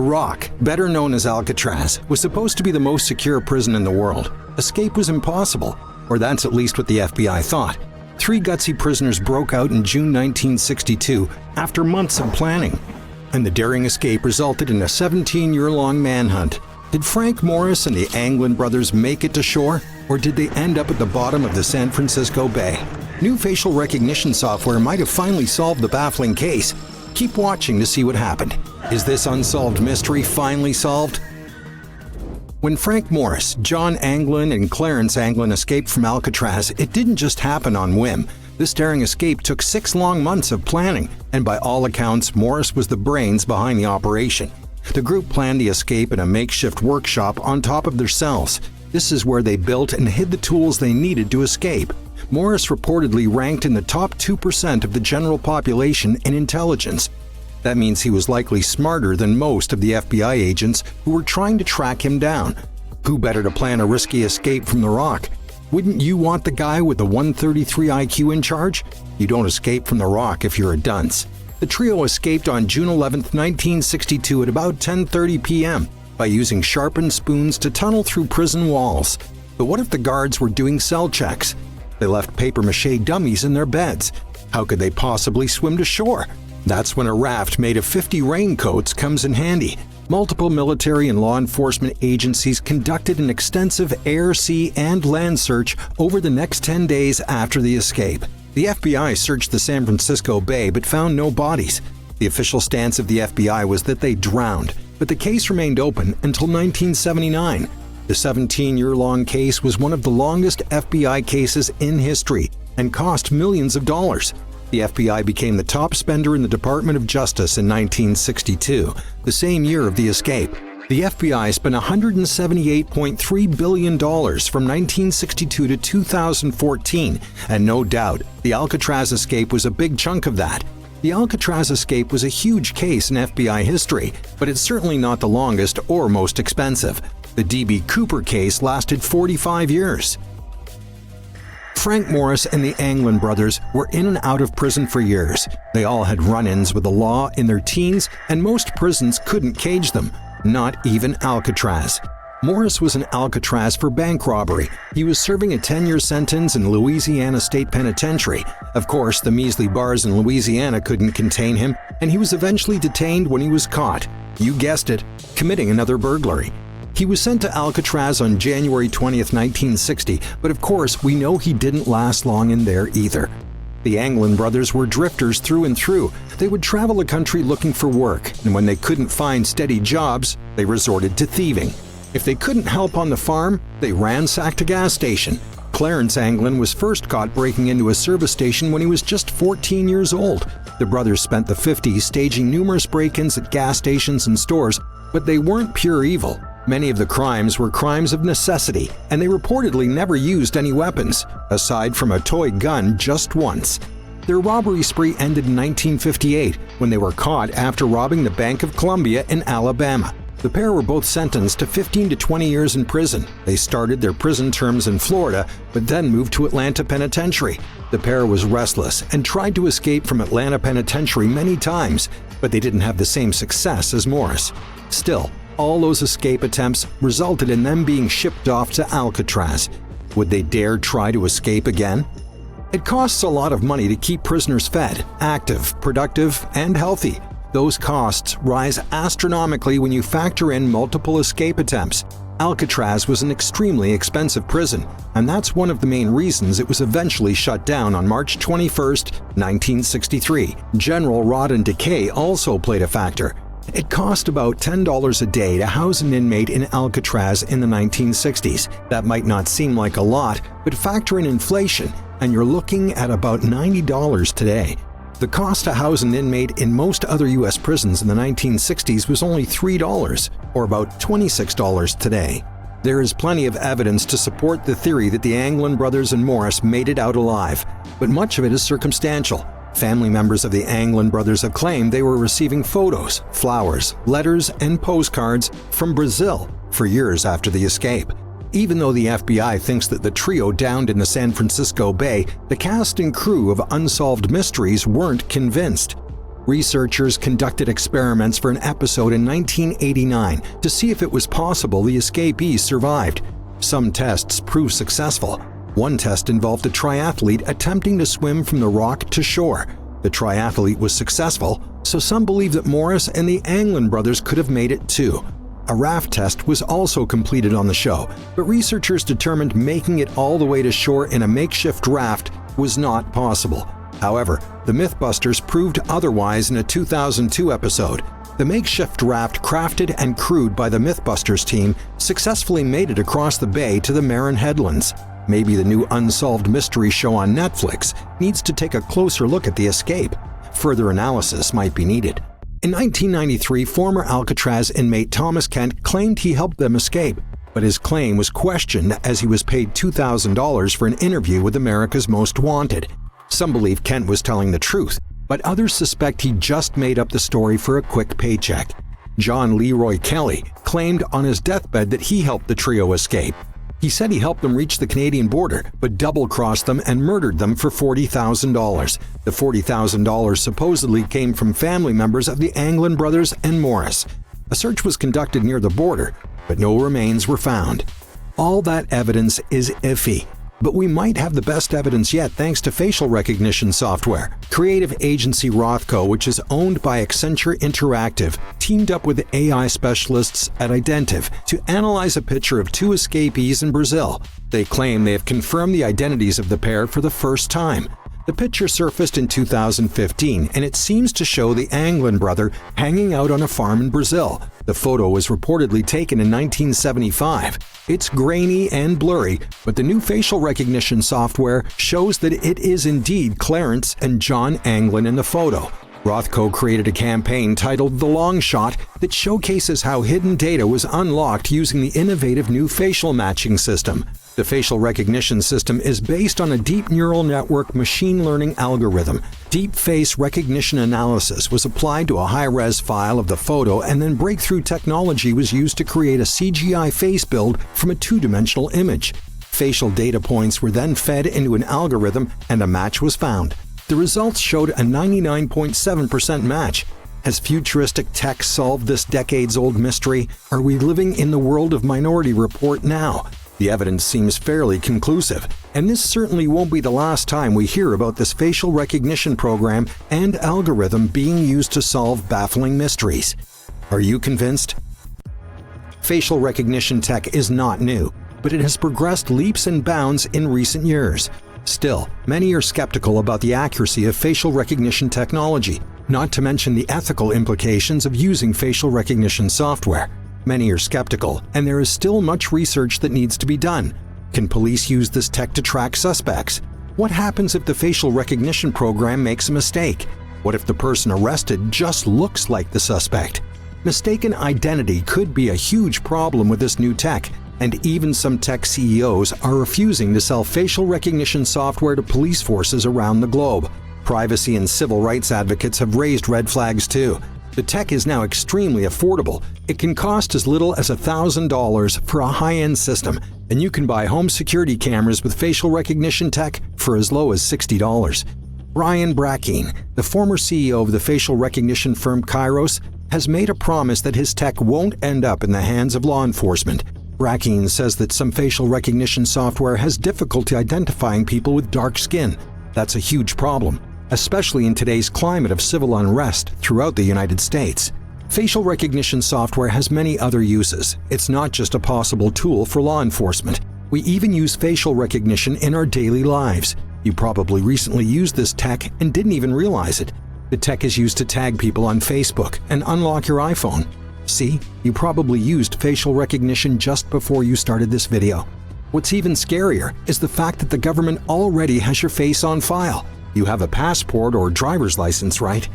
Rock, better known as Alcatraz, was supposed to be the most secure prison in the world. Escape was impossible, or that's at least what the FBI thought. 3 gutsy prisoners broke out in June 1962 after months of planning, and the daring escape resulted in a 17-year-long manhunt. Did Frank Morris and the Anglin brothers make it to shore, or did they end up at the bottom of the San Francisco Bay? New facial recognition software might have finally solved the baffling case. Keep watching to see what happened. Is this unsolved mystery finally solved? When Frank Morris, John Anglin, and Clarence Anglin escaped from Alcatraz, it didn't just happen on whim. This daring escape took 6 long months of planning, and by all accounts, Morris was the brains behind the operation. The group planned the escape in a makeshift workshop on top of their cells. This is where they built and hid the tools they needed to escape. Morris reportedly ranked in the top 2% of the general population in intelligence. That means he was likely smarter than most of the FBI agents who were trying to track him down. Who better to plan a risky escape from the Rock? Wouldn't you want the guy with the 133 IQ in charge? You don't escape from the Rock if you're a dunce. The trio escaped on June 11, 1962 at about 10:30 p.m. by using sharpened spoons to tunnel through prison walls. But what if the guards were doing cell checks? They left papier-mâché dummies in their beds. How could they possibly swim to shore? That's when a raft made of 50 raincoats comes in handy. Multiple military and law enforcement agencies conducted an extensive air, sea, and land search over the next 10 days after the escape. The FBI searched the San Francisco Bay but found no bodies. The official stance of the FBI was that they drowned, but the case remained open until 1979. The 17-year-long case was one of the longest FBI cases in history and cost millions of dollars. The FBI became the top spender in the Department of Justice in 1962, the same year of the escape. The FBI spent $178.3 billion from 1962 to 2014, and no doubt, the Alcatraz escape was a big chunk of that. The Alcatraz escape was a huge case in FBI history, but it's certainly not the longest or most expensive. The D.B. Cooper case lasted 45 years. Frank Morris and the Anglin brothers were in and out of prison for years. They all had run-ins with the law in their teens, and most prisons couldn't cage them, not even Alcatraz. Morris was in Alcatraz for bank robbery. He was serving a 10-year sentence in Louisiana State Penitentiary. Of course, the measly bars in Louisiana couldn't contain him, and he was eventually detained when he was caught. You guessed it, committing another burglary. He was sent to Alcatraz on January 20th, 1960, but of course we know he didn't last long in there either. The Anglin brothers were drifters through and through. They would travel the country looking for work, and when they couldn't find steady jobs, they resorted to thieving. If they couldn't help on the farm, they ransacked a gas station. Clarence Anglin was first caught breaking into a service station when he was just 14 years old. The brothers spent the 50s staging numerous break-ins at gas stations and stores, but they weren't pure evil. Many of the crimes were crimes of necessity, and they reportedly never used any weapons, aside from a toy gun just once. Their robbery spree ended in 1958 when they were caught after robbing the Bank of Columbia in Alabama. The pair were both sentenced to 15 to 20 years in prison. They started their prison terms in Florida, but then moved to Atlanta Penitentiary. The pair was restless and tried to escape from Atlanta Penitentiary many times, but they didn't have the same success as Morris. Still, all those escape attempts resulted in them being shipped off to Alcatraz. Would they dare try to escape again? It costs a lot of money to keep prisoners fed, active, productive, and healthy. Those costs rise astronomically when you factor in multiple escape attempts. Alcatraz was an extremely expensive prison, and that's one of the main reasons it was eventually shut down on March 21, 1963. General rot and decay also played a factor. It cost about $10 a day to house an inmate in Alcatraz in the 1960s. That might not seem like a lot, but factor in inflation, and you're looking at about $90 today. The cost to house an inmate in most other U.S. prisons in the 1960s was only $3, or about $26 today. There is plenty of evidence to support the theory that the Anglin brothers and Morris made it out alive, but much of it is circumstantial. Family members of the Anglin brothers have claimed they were receiving photos, flowers, letters, and postcards from Brazil for years after the escape. Even though the FBI thinks that the trio downed in the San Francisco Bay, the cast and crew of Unsolved Mysteries weren't convinced. Researchers conducted experiments for an episode in 1989 to see if it was possible the escapees survived. Some tests proved successful. One test involved a triathlete attempting to swim from the rock to shore. The triathlete was successful, so some believe that Morris and the Anglin brothers could have made it too. A raft test was also completed on the show, but researchers determined making it all the way to shore in a makeshift raft was not possible. However, the Mythbusters proved otherwise in a 2002 episode. The makeshift raft crafted and crewed by the Mythbusters team successfully made it across the bay to the Marin Headlands. Maybe the new unsolved mystery show on Netflix needs to take a closer look at the escape. Further analysis might be needed. In 1993, former Alcatraz inmate Thomas Kent claimed he helped them escape, but his claim was questioned as he was paid $2,000 for an interview with America's Most Wanted. Some believe Kent was telling the truth, but others suspect he just made up the story for a quick paycheck. John Leroy Kelly claimed on his deathbed that he helped the trio escape. He said he helped them reach the Canadian border, but double-crossed them and murdered them for $40,000. The $40,000 supposedly came from family members of the Anglin brothers and Morris. A search was conducted near the border, but no remains were found. All that evidence is iffy, but we might have the best evidence yet thanks to facial recognition software. Creative agency Rothko, which is owned by Accenture Interactive, teamed up with AI specialists at Identiv to analyze a picture of two escapees in Brazil. They claim they have confirmed the identities of the pair for the first time. The picture surfaced in 2015, and it seems to show the Anglin brother hanging out on a farm in Brazil. The photo was reportedly taken in 1975. It's grainy and blurry, but the new facial recognition software shows that it is indeed Clarence and John Anglin in the photo. Rothko created a campaign titled The Long Shot that showcases how hidden data was unlocked using the innovative new facial matching system. The facial recognition system is based on a deep neural network machine learning algorithm. Deep face recognition analysis was applied to a high-res file of the photo, and then breakthrough technology was used to create a CGI face build from a two-dimensional image. Facial data points were then fed into an algorithm, and a match was found. The results showed a 99.7% match. Has futuristic tech solved this decades-old mystery? Are we living in the world of Minority Report now? The evidence seems fairly conclusive, and this certainly won't be the last time we hear about this facial recognition program and algorithm being used to solve baffling mysteries. Are you convinced? Facial recognition tech is not new, but it has progressed leaps and bounds in recent years. Still, many are skeptical about the accuracy of facial recognition technology, not to mention the ethical implications of using facial recognition software. Many are skeptical, and there is still much research that needs to be done. Can police use this tech to track suspects? What happens if the facial recognition program makes a mistake? What if the person arrested just looks like the suspect? Mistaken identity could be a huge problem with this new tech, and even some tech CEOs are refusing to sell facial recognition software to police forces around the globe. Privacy and civil rights advocates have raised red flags too. The tech is now extremely affordable. It can cost as little as $1,000 for a high-end system, and you can buy home security cameras with facial recognition tech for as low as $60. Brian Brackeen, the former CEO of the facial recognition firm Kairos, has made a promise that his tech won't end up in the hands of law enforcement. Brackeen says that some facial recognition software has difficulty identifying people with dark skin. That's a huge problem, especially in today's climate of civil unrest throughout the United States. Facial recognition software has many other uses. It's not just a possible tool for law enforcement. We even use facial recognition in our daily lives. You probably recently used this tech and didn't even realize it. The tech is used to tag people on Facebook and unlock your iPhone. See, you probably used facial recognition just before you started this video. What's even scarier is the fact that the government already has your face on file. You have a passport or driver's license, right?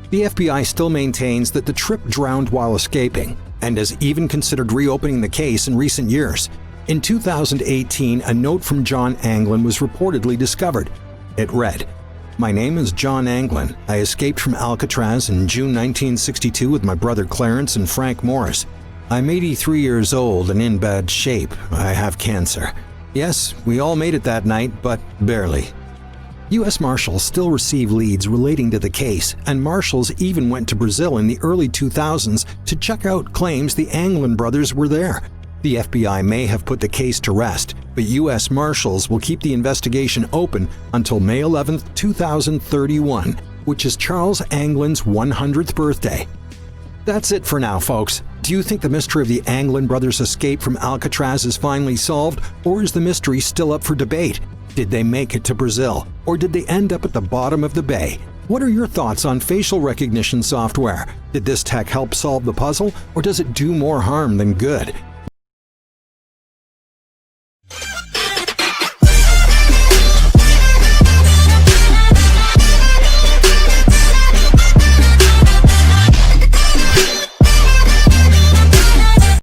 The FBI still maintains that the trip drowned while escaping and has even considered reopening the case in recent years. In 2018, a note from John Anglin was reportedly discovered. It read, "My name is John Anglin. I escaped from Alcatraz in June 1962 with my brother Clarence and Frank Morris. I'm 83 years old and in bad shape. I have cancer. Yes, we all made it that night, but barely." U.S. Marshals still receive leads relating to the case, and Marshals even went to Brazil in the early 2000s to check out claims the Anglin brothers were there. The FBI may have put the case to rest, but U.S. Marshals will keep the investigation open until May 11, 2031, which is Charles Anglin's 100th birthday. That's it for now, folks. Do you think the mystery of the Anglin brothers' escape from Alcatraz is finally solved, or is the mystery still up for debate? Did they make it to Brazil, or did they end up at the bottom of the bay? What are your thoughts on facial recognition software? Did this tech help solve the puzzle, or does it do more harm than good?